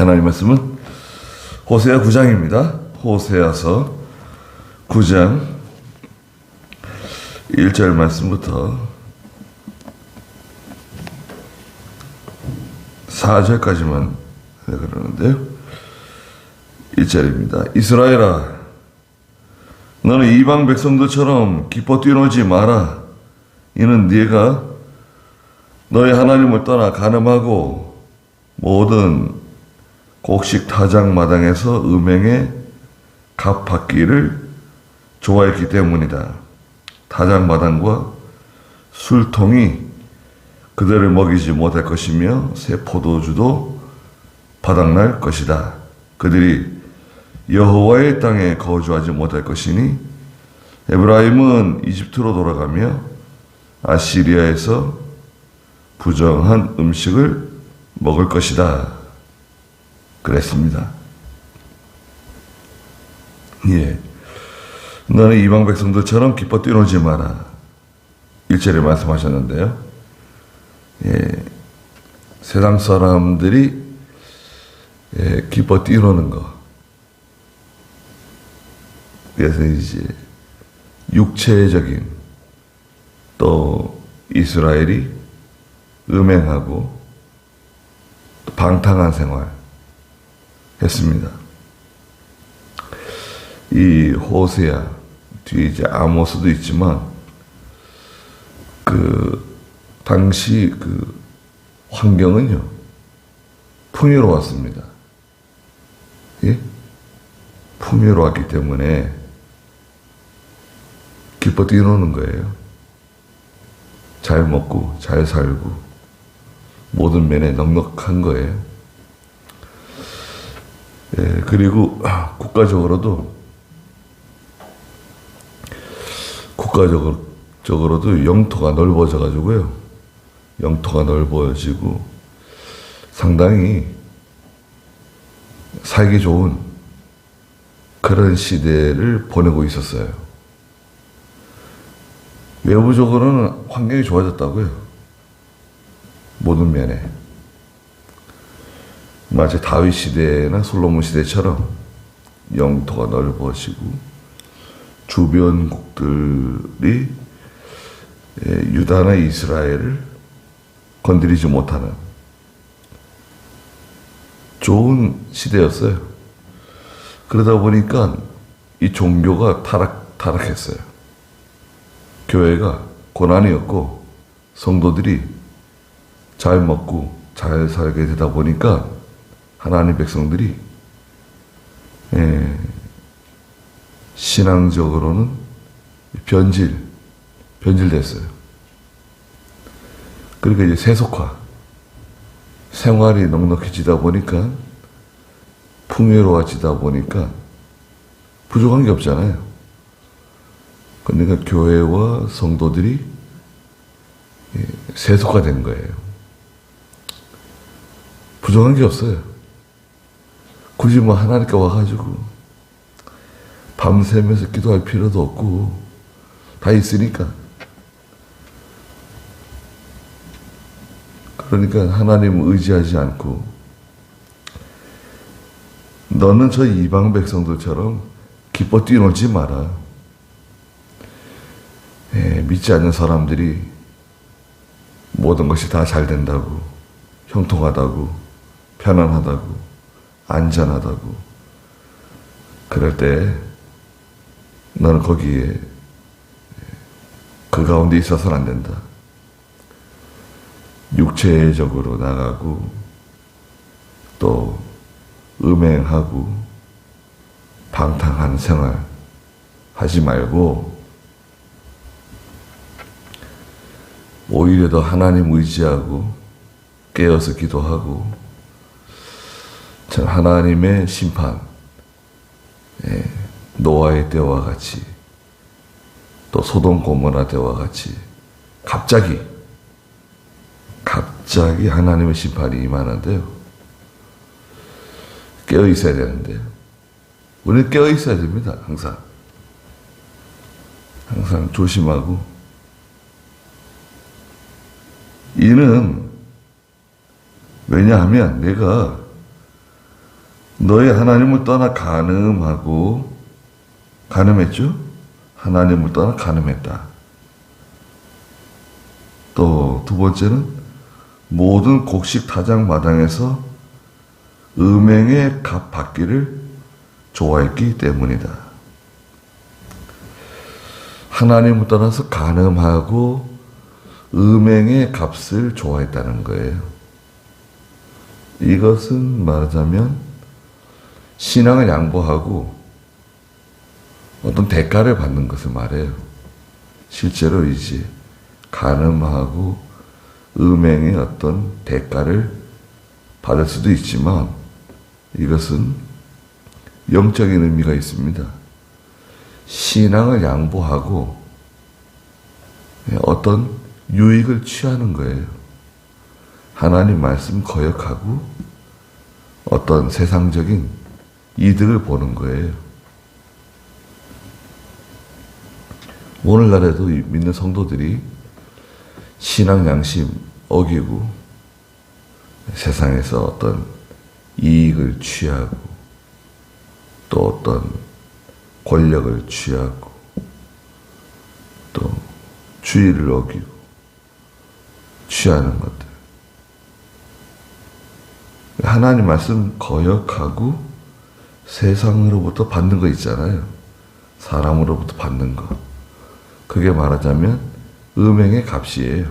하나님 말씀은 호세아 9장입니다. 호세아서 9장 1절 말씀부터 4절까지만 그러는데요. 1절입니다. 이스라엘아, 너는 이방 백성들처럼 기뻐 뛰놀지 마라. 이는 네가 너의 하나님을 떠나 간음하고 모든 곡식 타작 마당에서 음행에 값받기를 좋아했기 때문이다. 타작 마당과 술통이 그들을 먹이지 못할 것이며 새 포도주도 바닥날 것이다. 그들이 여호와의 땅에 거주하지 못할 것이니 에브라임은 이집트로 돌아가며 아시리아에서 부정한 음식을 먹을 것이다. 그랬습니다. 예. 너는 이방 백성들처럼 기뻐 뛰놀지 마라. 1절에 말씀하셨는데요. 예. 세상 사람들이 기뻐 뛰노는 거. 그래서 이제 육체적인 또 이스라엘이 음행하고 또 방탕한 생활 했습니다. 이 호세아 뒤에 이제 아모스도 있지만 그 당시 그 환경은요 풍요로웠습니다. 예? 풍요로웠기 때문에 기뻐 뛰노는 거예요. 잘 먹고 잘 살고 모든 면에 넉넉한 거예요. 예, 그리고 국가적으로도 영토가 넓어져 가지고요. 영토가 넓어지고 상당히 살기 좋은 그런 시대를 보내고 있었어요. 외부적으로는 환경이 좋아졌다고요. 모든 면에. 마치 다윗 시대나 솔로몬 시대처럼 영토가 넓어지고 주변국들이 유다나 이스라엘을 건드리지 못하는 좋은 시대였어요. 그러다 보니까 이 종교가 타락했어요. 교회가 고난이었고 성도들이 잘 먹고 잘 살게 되다 보니까 하나님 백성들이 신앙적으로는 변질됐어요. 그러니까 이제 세속화, 생활이 넉넉해지다 보니까 풍요로워지다 보니까 부족한 게 없잖아요. 그러니까 교회와 성도들이 세속화된 거예요. 부족한 게 없어요. 굳이 뭐 하나님께 와가지고 밤새면서 기도할 필요도 없고 다 있으니까. 그러니까 하나님을 의지하지 않고 너는 저 이방 백성들처럼 기뻐 뛰놀지 마라. 믿지 않는 사람들이 모든 것이 다 잘 된다고, 형통하다고, 편안하다고, 안전하다고 그럴 때 너는 거기에 그 가운데 있어서는 안 된다. 육체적으로 나가고 또 음행하고 방탕한 생활 하지 말고 오히려 더 하나님 의지하고 깨어서 기도하고 참 하나님의 심판, 노아의 때와 같이 또 소돔 고모라 때와 같이 갑자기 하나님의 심판이 임하는데요. 깨어 있어야 되는데 우리는 깨어 있어야 됩니다. 항상 조심하고. 이는 왜냐하면 내가 너희 하나님을 떠나 간음했죠? 하나님을 떠나 간음했다. 또 두 번째는 모든 곡식 타작 마당에서 음행의 값 받기를 좋아했기 때문이다. 하나님을 떠나서 간음하고 음행의 값을 좋아했다는 거예요. 이것은 말하자면 신앙을 양보하고 어떤 대가를 받는 것을 말해요. 실제로 이제 간음하고 음행의 어떤 대가를 받을 수도 있지만 이것은 영적인 의미가 있습니다. 신앙을 양보하고 어떤 유익을 취하는 거예요. 하나님 말씀 거역하고 어떤 세상적인 이득을 보는 거예요. 오늘날에도 믿는 성도들이 신앙 양심 어기고 세상에서 어떤 이익을 취하고 또 어떤 권력을 취하고 또 주의를 어기고 취하는 것들. 하나님 말씀 거역하고 세상으로부터 받는 거 있잖아요. 사람으로부터 받는 거. 그게 말하자면 음행의 값이에요.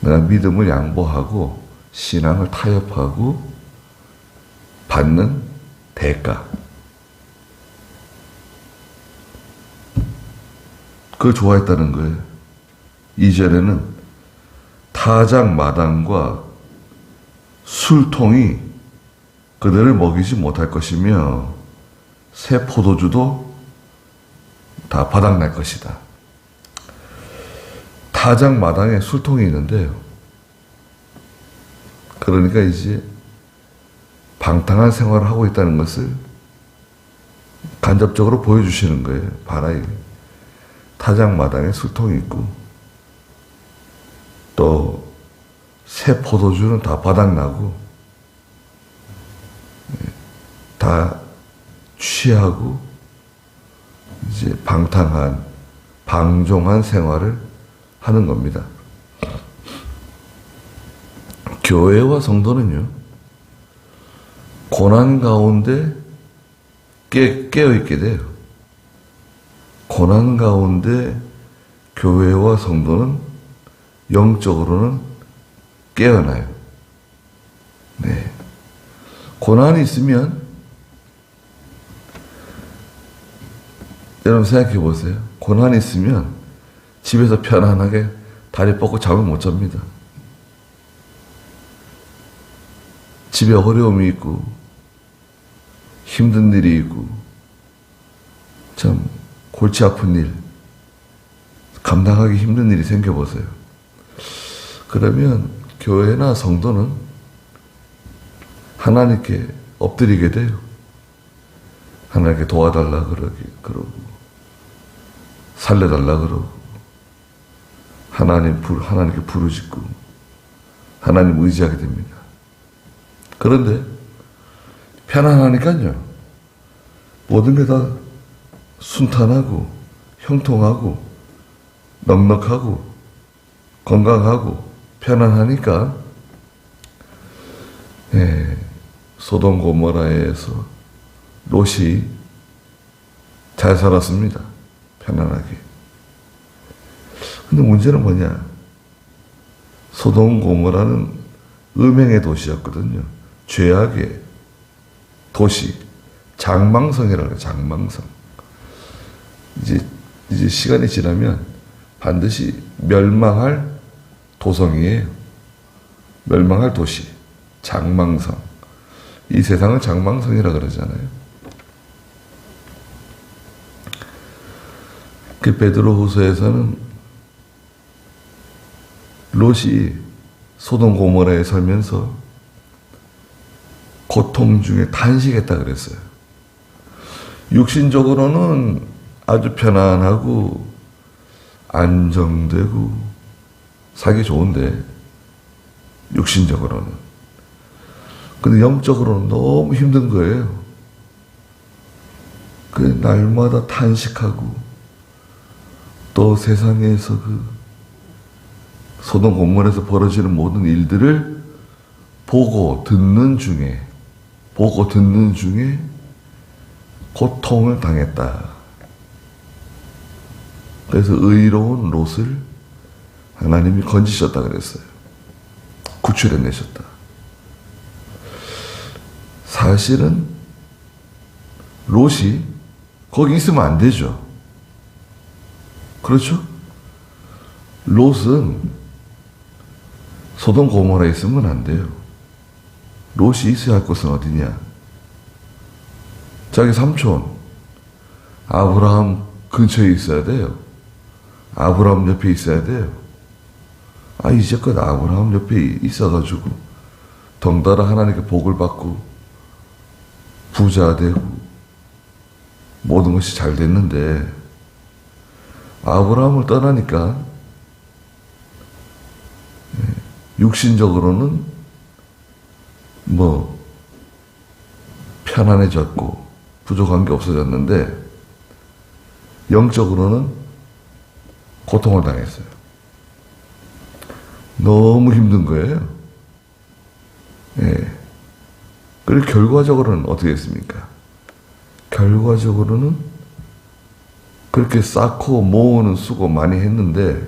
내가 믿음을 양보하고 신앙을 타협하고 받는 대가. 그걸 좋아했다는 거예요. 이전에는 타작 마당과 술통이 그들을 먹이지 못할 것이며 새 포도주도 다 바닥날 것이다. 타작 마당에 술통이 있는데요. 그러니까 이제 방탕한 생활을 하고 있다는 것을 간접적으로 보여주시는 거예요. 봐라. 타작 마당에 술통이 있고 또 새 포도주는 다 바닥나고 다 취하고 이제 방탕한 방종한 생활을 하는 겁니다. 교회와 성도는요, 고난 가운데 깨어있게 돼요. 고난 가운데 교회와 성도는 영적으로는 깨어나요. 네. 고난이 있으면 여러분 생각해 보세요. 고난이 있으면 집에서 편안하게 다리 뻗고 잠을 못 잡니다. 집에 어려움이 있고 힘든 일이 있고 참 골치 아픈 일, 감당하기 힘든 일이 생겨보세요. 그러면 교회나 성도는 하나님께 엎드리게 돼요. 하나님께 도와달라 그러고 살려달라 그러고 하나님께 부르짖고 하나님 의지하게 됩니다. 그런데 편안하니까요. 모든 게 다 순탄하고 형통하고 넉넉하고 건강하고 편안하니까 소돔 고모라에서 롯이 잘 살았습니다. 편안하게. 근데 문제는 뭐냐? 소돔 고모라는 음행의 도시였거든요. 죄악의 도시, 장망성이라고 해요. 장망성. 이제 시간이 지나면 반드시 멸망할 도성이에요. 멸망할 도시, 장망성. 이 세상을 장망성이라 그러잖아요. 그 베드로후서에서는 롯이 소돔 고모라에 살면서 고통 중에 탄식했다 그랬어요. 육신적으로는 아주 편안하고 안정되고 살기 좋은데 육신적으로는. 근데 영적으로는 너무 힘든 거예요. 그 날마다 탄식하고 또 세상에서 그 소돔 고모라에서 벌어지는 모든 일들을 보고 듣는 중에 고통을 당했다. 그래서 의로운 롯을 하나님이 건지셨다 그랬어요. 구출해내셨다. 사실은 롯이 거기 있으면 안 되죠. 그렇죠? 롯은 소돔 고모라에 있으면 안 돼요. 롯이 있어야 할 곳은 어디냐? 자기 삼촌 아브라함 근처에 있어야 돼요. 아브라함 옆에 있어야 돼요. 이제껏 아브라함 옆에 있어가지고 덩달아 하나님께 복을 받고 부자 되고 모든 것이 잘 됐는데 아브라함을 떠나니까 육신적으로는 뭐 편안해졌고 부족한 게 없어졌는데 영적으로는 고통을 당했어요. 너무 힘든 거예요. 그리고 결과적으로는 어떻게 했습니까? 결과적으로는 그렇게 쌓고 모으는 수고 많이 했는데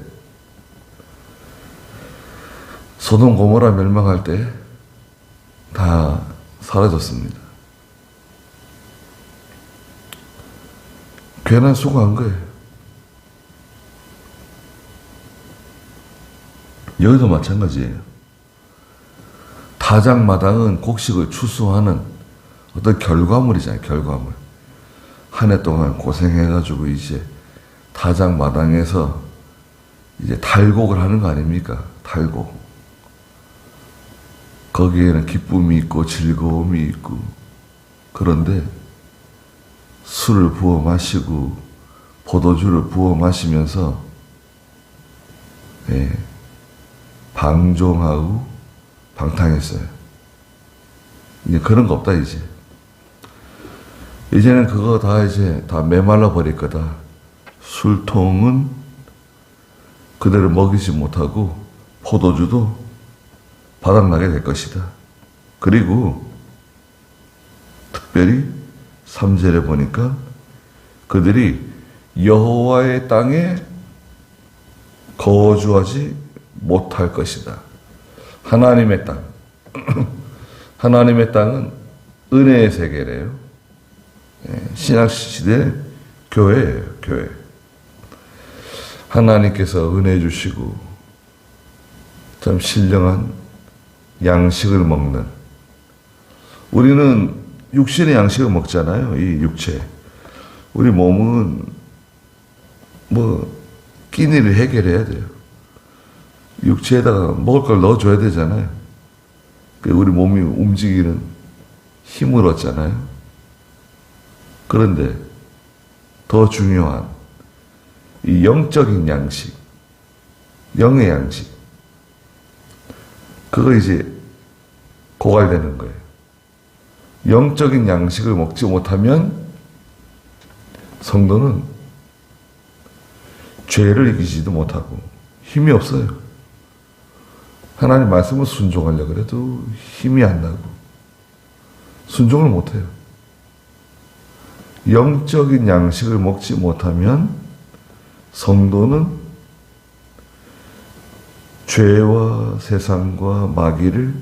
소돔 고모라 멸망할 때 다 사라졌습니다. 괜한 수고한 거예요. 여기도 마찬가지예요. 타작마당은 곡식을 추수하는 어떤 결과물이잖아요. 결과물. 한 해 동안 고생해가지고 이제 타작마당에서 이제 달곡을 하는 거 아닙니까? 달곡. 거기에는 기쁨이 있고 즐거움이 있고 그런데 술을 부어 마시고 포도주를 부어 마시면서 방종하고 방탕했어요. 이제 그런 거 없다 이제. 이제는 그거 다 메말라 버릴 거다. 술통은 그대로 먹이지 못하고 포도주도 바닥나게 될 것이다. 그리고 특별히 3절에 보니까 그들이 여호와의 땅에 거주하지 못할 것이다. 하나님의 땅. 하나님의 땅은 은혜의 세계래요. 신약시대 교회예요. 교회. 하나님께서 은혜 주시고 참 신령한 양식을 먹는, 우리는 육신의 양식을 먹잖아요. 이 육체. 우리 몸은 끼니를 해결해야 돼요. 육체에다가 먹을 걸 넣어줘야 되잖아요. 우리 몸이 움직이는 힘을 얻잖아요. 그런데 더 중요한 이 영적인 양식, 영의 양식, 그거 이제 고갈되는 거예요. 영적인 양식을 먹지 못하면 성도는 죄를 이기지도 못하고 힘이 없어요. 하나님 말씀을 순종하려고 해도 힘이 안 나고 순종을 못해요. 영적인 양식을 먹지 못하면 성도는 죄와 세상과 마귀를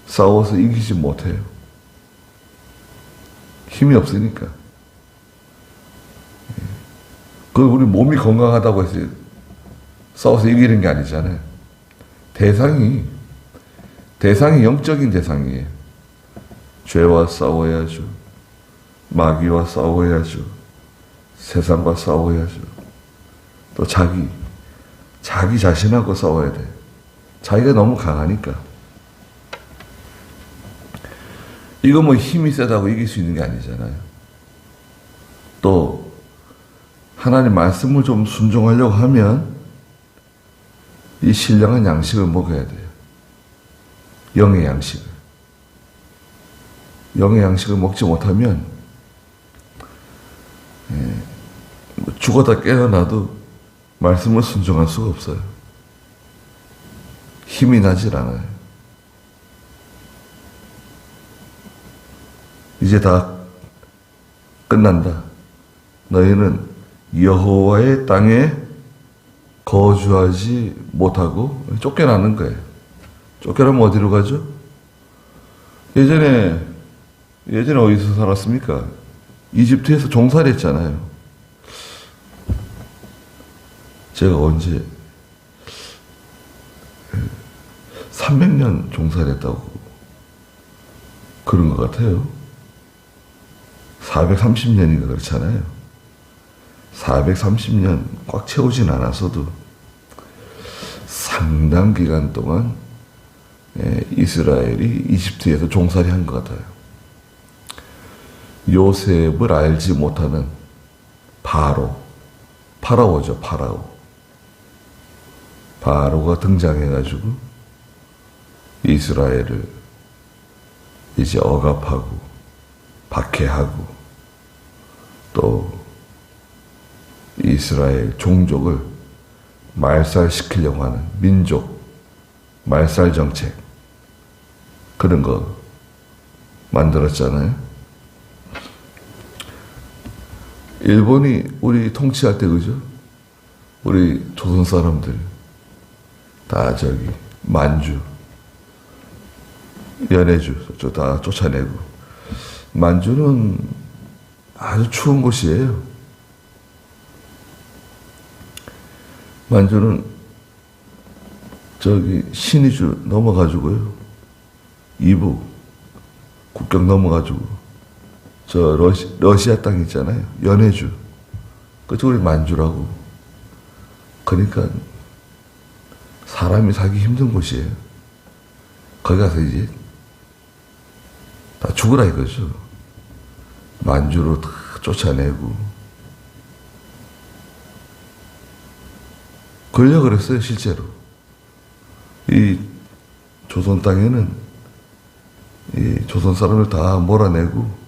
싸워서 이기지 못해요. 힘이 없으니까. 우리 몸이 건강하다고 해서 싸워서 이기는 게 아니잖아요. 대상이 영적인 대상이에요. 죄와 싸워야죠. 마귀와 싸워야죠. 세상과 싸워야죠. 또 자기 자신하고 싸워야 돼. 자기가 너무 강하니까. 이거 힘이 세다고 이길 수 있는 게 아니잖아요. 또 하나님 말씀을 좀 순종하려고 하면 이 신령한 양식을 먹어야 돼요. 영의 양식을. 영의 양식을 먹지 못하면 죽어다 깨어나도 말씀을 순종할 수가 없어요. 힘이 나질 않아요. 이제 다 끝난다. 너희는 여호와의 땅에 거주하지 못하고 쫓겨나는 거예요. 쫓겨나면 어디로 가죠? 예전에 어디서 살았습니까? 이집트에서 종살이 했잖아요. 제가 언제 300년 종살이 했다고 그런 것 같아요. 430년인가 그렇잖아요. 430년 꽉 채우진 않았어도 상당 기간 동안 이스라엘이 이집트에서 종살이 한 것 같아요. 요셉을 알지 못하는 파라오죠, 파라오. 바로가 등장해가지고 이스라엘을 이제 억압하고 박해하고 또 이스라엘 종족을 말살시키려고 하는 민족 말살 정책 그런 거 만들었잖아요. 일본이 우리 통치할 때 그죠? 우리 조선 사람들 다 저기 만주, 연해주 다 쫓아내고 만주는 아주 추운 곳이에요. 만주는 저기 신의주 넘어가지고요. 이북 국경 넘어가지고 저 러시아 땅 있잖아요. 연해주 그쪽이 만주라고. 그러니까 사람이 살기 힘든 곳이에요. 거기 가서 이제 다 죽으라 이거죠. 만주로 다 쫓아내고 그러려고 그랬어요. 실제로 이 조선 땅에는 이 조선 사람을 다 몰아내고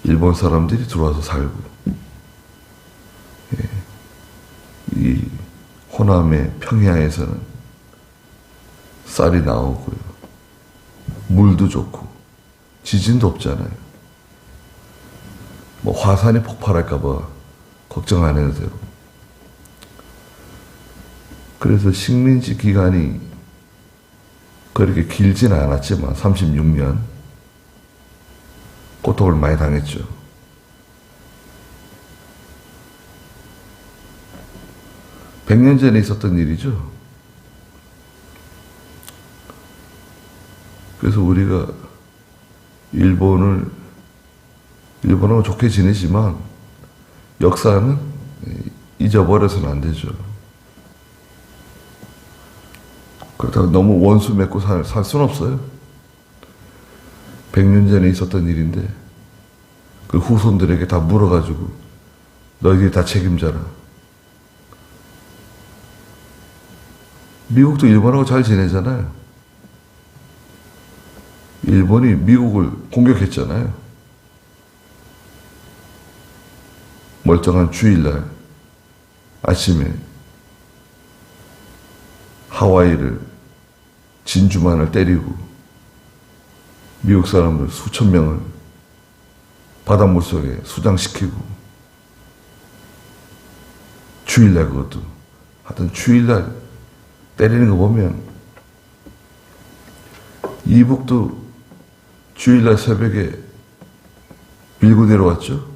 일본 사람들이 들어와서 살고 이 호남의 평야에서는 쌀이 나오고요. 물도 좋고 지진도 없잖아요. 뭐 화산이 폭발할까봐 걱정 안 해도 되고. 그래서 식민지 기간이 그렇게 길지는 않았지만 36년 고통을 많이 당했죠. 백 년 전에 있었던 일이죠. 그래서 우리가 일본하고 좋게 지내지만 역사는 잊어버려서는 안 되죠. 그렇다고 너무 원수 맺고 살 수는 없어요. 100년 전에 있었던 일인데 그 후손들에게 다 물어가지고 너희들이 다 책임져라. 미국도 일본하고 잘 지내잖아요. 일본이 미국을 공격했잖아요. 멀쩡한 주일날 아침에 하와이를 진주만을 때리고 미국 사람들 수천 명을 바닷물 속에 수장시키고 주일날 그것도 하여튼 주일날 때리는 거 보면 이북도 주일날 새벽에 밀고 내려왔죠.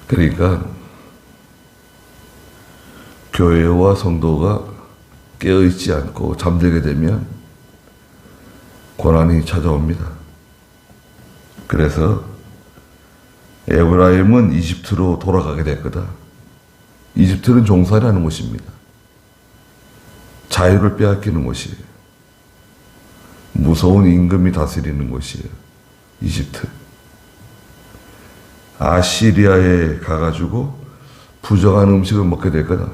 그러니까 교회와 성도가 깨어있지 않고 잠들게 되면 고난이 찾아옵니다. 그래서 에브라임은 이집트로 돌아가게 될 거다. 이집트는 종살이하는 곳입니다. 자유를 빼앗기는 곳이에요. 무서운 임금이 다스리는 곳이에요. 이집트. 아시리아에 가가지고 부정한 음식을 먹게 될 거다.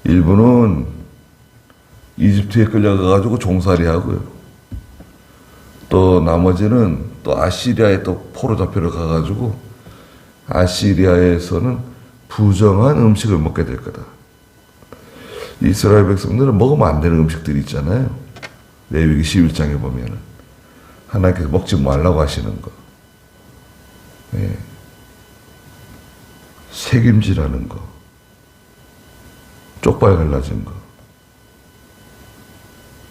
일본은 이집트에 끌려가가지고 종살이 하고요. 또 나머지는 또 아시리아에 또 포로 잡혀를 가가지고 아시리아에서는 부정한 음식을 먹게 될 거다. 이스라엘 백성들은 먹으면 안 되는 음식들이 있잖아요. 레위기 11장에 보면은 하나님께서 먹지 말라고 하시는 거. 예. 색임질하는 거. 쪽발 갈라진 거.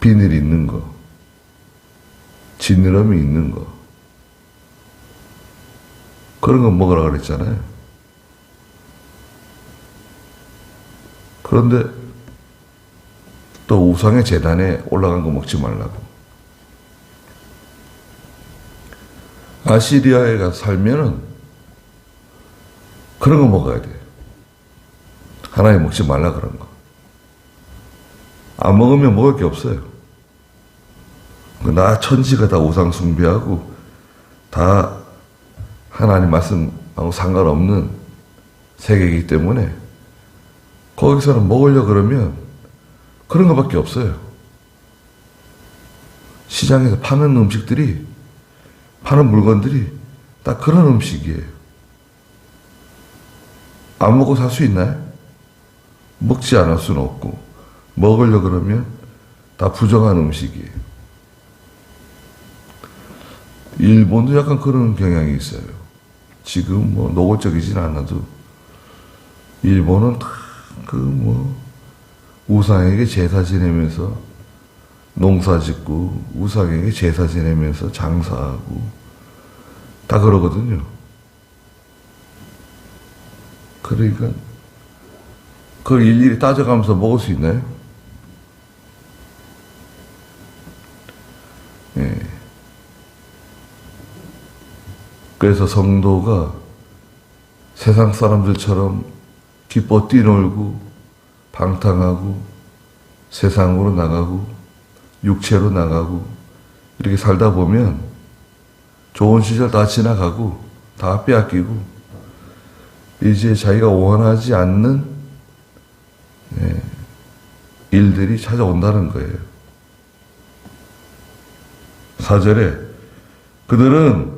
비늘 있는 거. 지느러미 있는 거. 그런 거 먹으라 그랬잖아요. 그런데 또 우상의 제단에 올라간 거 먹지 말라고. 아시리아에 가서 살면은 그런 거 먹어야 돼. 하나님 먹지 말라 그런 거. 안 먹으면 먹을 게 없어요. 나 천지가 다 우상 숭배하고 다 하나님 말씀하고 상관없는 세계이기 때문에 거기서는 먹으려 그러면 그런 거밖에 없어요. 시장에서 파는 음식들이, 파는 물건들이 다 그런 음식이에요. 안 먹고 살 수 있나요? 먹지 않을 수는 없고, 먹으려 그러면 다 부정한 음식이에요. 일본도 약간 그런 경향이 있어요. 지금 뭐 노골적이진 않아도 일본은 다 우상에게 제사 지내면서 농사 짓고 우상에게 제사 지내면서 장사하고 다 그러거든요. 그러니까 그걸 일일이 따져가면서 먹을 수 있나요? 예. 그래서 성도가 세상 사람들처럼 기뻐 뛰놀고 방탕하고 세상으로 나가고 육체로 나가고 이렇게 살다 보면 좋은 시절 다 지나가고 다 빼앗기고 이제 자기가 원하지 않는 일들이 찾아온다는 거예요. 4절에 그들은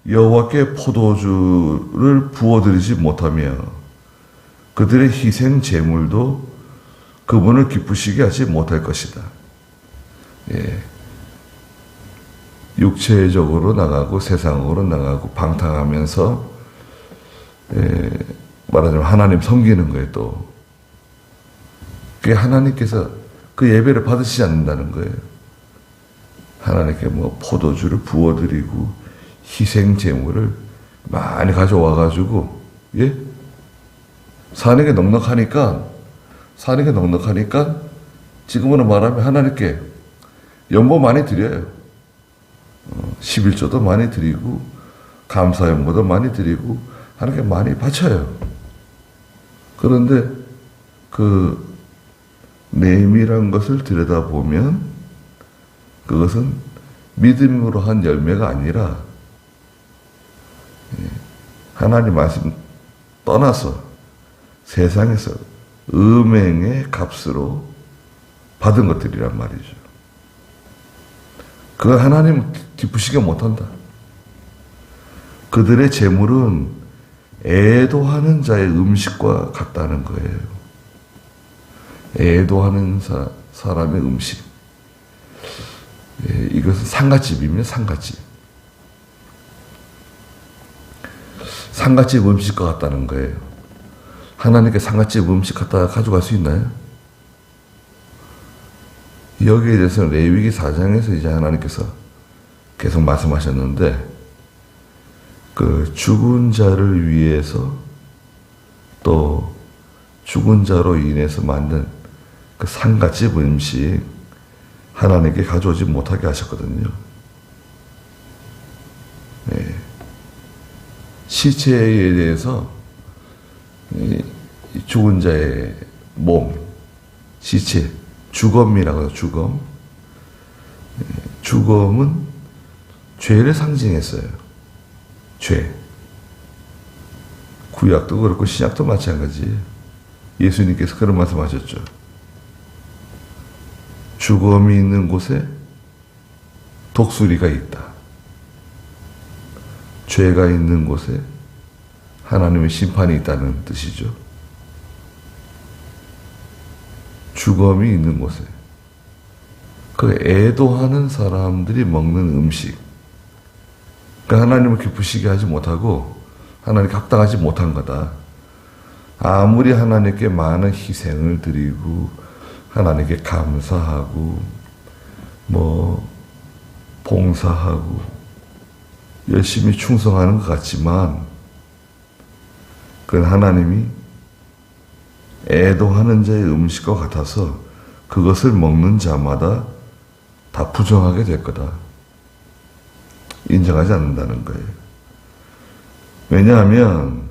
여호와께 포도주를 부어드리지 못하며 그들의 희생 제물도 그분을 기쁘시게 하지 못할 것이다. 예. 육체적으로 나가고 세상으로 나가고 방탕하면서 말하자면 하나님 섬기는 거예요. 또 그게 하나님께서 그 예배를 받으시지 않는다는 거예요. 하나님께 뭐 포도주를 부어드리고 희생 제물을 많이 가져와가지고 사는 게 넉넉하니까 지금으로 말하면 하나님께 연보 많이 드려요. 11조도 많이 드리고 감사연보도 많이 드리고 하나님께 많이 바쳐요. 그런데 그 내밀한 것을 들여다보면 그것은 믿음으로 한 열매가 아니라 하나님 말씀 떠나서 세상에서 음행의 값으로 받은 것들이란 말이죠. 그걸 하나님 기쁘시게 못한다. 그들의 재물은 애도하는 자의 음식과 같다는 거예요. 애도하는 사람의 음식. 이것은 상갓집입니다. 상갓집. 상갓집 음식과 같다는 거예요. 하나님께 상갓집 음식 갖다 가져갈 수 있나요? 여기에 대해서는 레위기 4장에서 이제 하나님께서 계속 말씀하셨는데 그 죽은 자를 위해서 또 죽은 자로 인해서 만든 그 상갓집 음식 하나님께 가져오지 못하게 하셨거든요. 네. 시체에 대해서 죽은 자의 몸, 시체, 주검이라고 해요. 주검. 주검은 죄를 상징했어요. 죄. 구약도 그렇고 신약도 마찬가지예요. 예수님께서 그런 말씀하셨죠. 죽음이 있는 곳에 독수리가 있다. 죄가 있는 곳에 하나님의 심판이 있다는 뜻이죠. 죽음이 있는 곳에. 그 애도하는 사람들이 먹는 음식. 그 하나님을 기쁘시게 하지 못하고 하나님께 합당하지 못한 거다. 아무리 하나님께 많은 희생을 드리고 하나님께 감사하고 봉사하고 열심히 충성하는 것 같지만 그건 하나님이 애도하는 자의 음식과 같아서 그것을 먹는 자마다 다 부정하게 될 거다. 인정하지 않는다는 거예요. 왜냐하면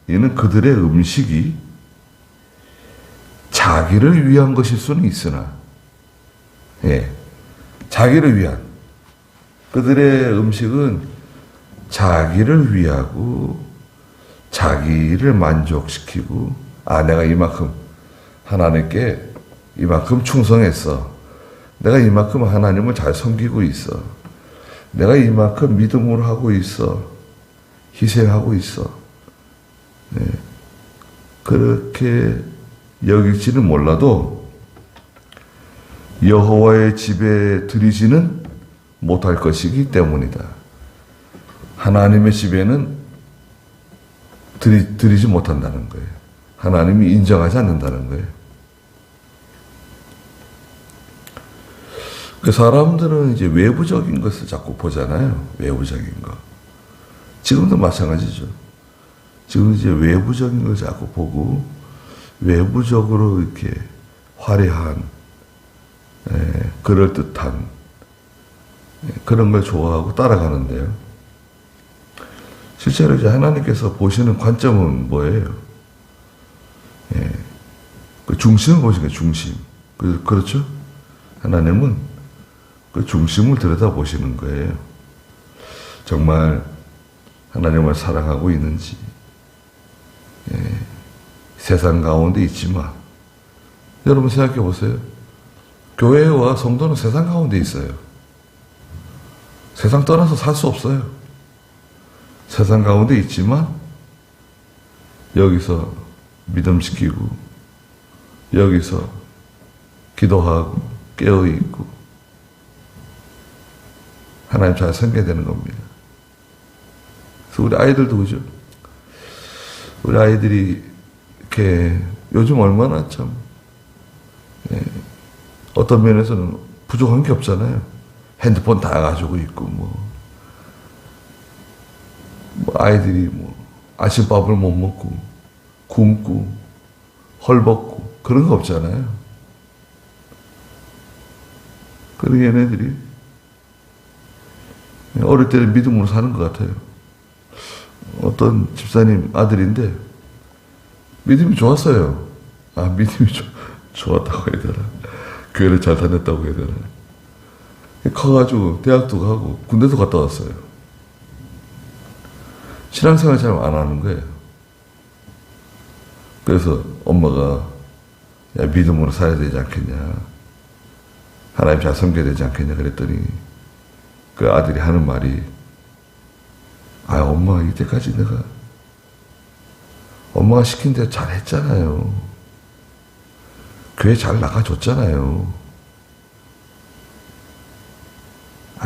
이는 그들의 음식이 자기를 위한 것일 수는 있으나 자기를 위한 그들의 음식은 자기를 위하고 자기를 만족시키고 내가 이만큼 하나님께 이만큼 충성했어. 내가 이만큼 하나님을 잘 섬기고 있어. 내가 이만큼 믿음으로 하고 있어. 희생하고 있어. 그렇게 여길지는 몰라도 여호와의 집에 들이지는 못할 것이기 때문이다. 하나님의 집에는 들이지 못한다는 거예요. 하나님이 인정하지 않는다는 거예요. 그 사람들은 이제 외부적인 것을 자꾸 보잖아요. 외부적인 거. 지금도 마찬가지죠. 지금 이제 외부적인 걸 자꾸 보고 외부적으로 이렇게 화려한 그럴듯한 그런 걸 좋아하고 따라가는데요. 실제로 이제 하나님께서 보시는 관점은 뭐예요? 그 중심을 보시는 거예요. 중심. 그렇죠? 하나님은 그 중심을 들여다보시는 거예요. 정말 하나님을 사랑하고 있는지, 세상 가운데 있지만, 여러분 생각해 보세요. 교회와 성도는 세상 가운데 있어요. 세상 떠나서 살 수 없어요. 세상 가운데 있지만, 여기서 믿음 지키고, 여기서 기도하고, 깨어있고, 하나님 잘 섬겨야 되는 겁니다. 그래서 우리 아이들도 그죠? 우리 아이들이 이렇게 요즘 얼마나 참 어떤 면에서는 부족한 게 없잖아요. 핸드폰 다 가지고 있고 아이들이 아침밥을 못 먹고 굶고 헐벗고 그런 거 없잖아요. 그런 얘네들이 어릴 때는 믿음으로 사는 것 같아요. 어떤 집사님 아들인데 믿음이 좋았어요. 믿음이 좋았다고 해야 되나? 교회를 잘 다녔다고 해야 되나? 커가지고 대학도 가고 군대도 갔다 왔어요. 신앙생활 잘 안 하는 거예요. 그래서 엄마가 믿음으로 살아야 되지 않겠냐, 하나님 잘 섬겨야 되지 않겠냐 그랬더니 그 아들이 하는 말이 엄마 이때까지 내가 엄마가 시킨 대로 잘 했잖아요. 교회 잘 나가줬잖아요.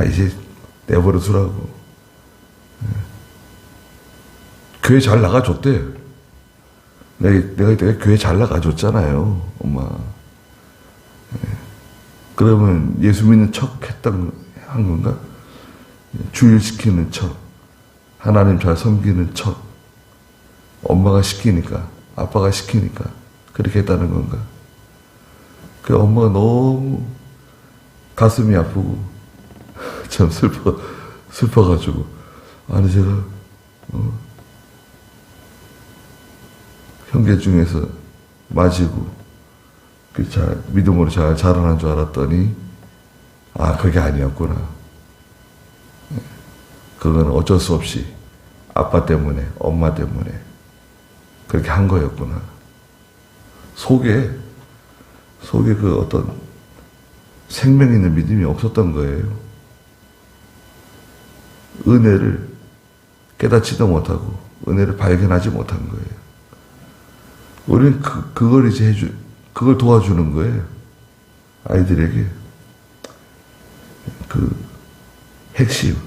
이제 내버려 두라고. 교회 잘 나가줬대. 내가 교회 잘 나가줬잖아요, 엄마. 그러면 예수 믿는 척 한 건가? 주일시키는 척, 하나님 잘 섬기는 척, 엄마가 시키니까, 아빠가 시키니까 그렇게 했다는 건가? 그 엄마가 너무 가슴이 아프고 참 슬퍼가지고 제가 형제 중에서 맞이고 믿음으로 잘 자라난 줄 알았더니 그게 아니었구나. 그건 어쩔 수 없이 아빠 때문에, 엄마 때문에 그렇게 한 거였구나. 속에 그 어떤 생명 있는 믿음이 없었던 거예요. 은혜를 깨닫지도 못하고 은혜를 발견하지 못한 거예요. 우리는 그걸 이제 그걸 도와주는 거예요. 아이들에게 그 핵심,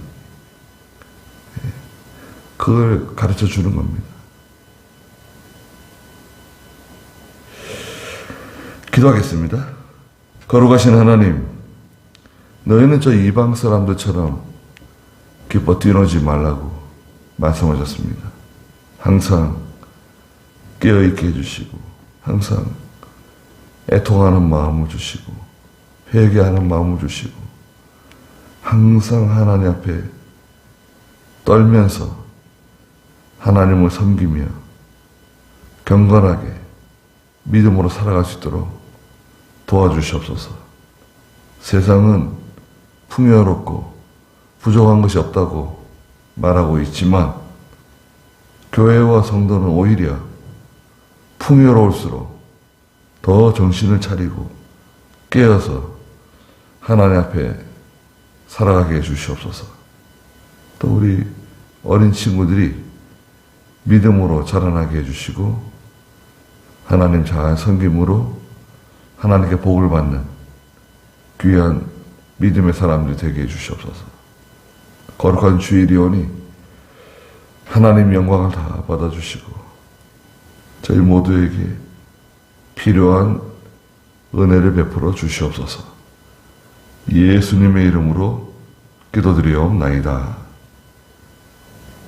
그걸 가르쳐 주는 겁니다. 기도하겠습니다. 거룩하신 하나님, 너희는 저 이방 사람들처럼 기뻐 뛰노지 말라고 말씀하셨습니다. 항상 깨어있게 해주시고 항상 애통하는 마음을 주시고 회개하는 마음을 주시고 항상 하나님 앞에 떨면서 하나님을 섬기며 경건하게 믿음으로 살아갈 수 있도록 도와주시옵소서. 세상은 풍요롭고 부족한 것이 없다고 말하고 있지만 교회와 성도는 오히려 풍요로울수록 더 정신을 차리고 깨어서 하나님 앞에 살아가게 해주시옵소서. 또 우리 어린 친구들이 믿음으로 자라나게 해주시고 하나님 잘 섬김으로 하나님께 복을 받는 귀한 믿음의 사람들이 되게 해주시옵소서. 거룩한 주일이 오니 하나님 영광을 다 받아주시고 저희 모두에게 필요한 은혜를 베풀어 주시옵소서. 예수님의 이름으로 기도드리옵나이다.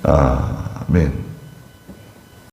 아멘.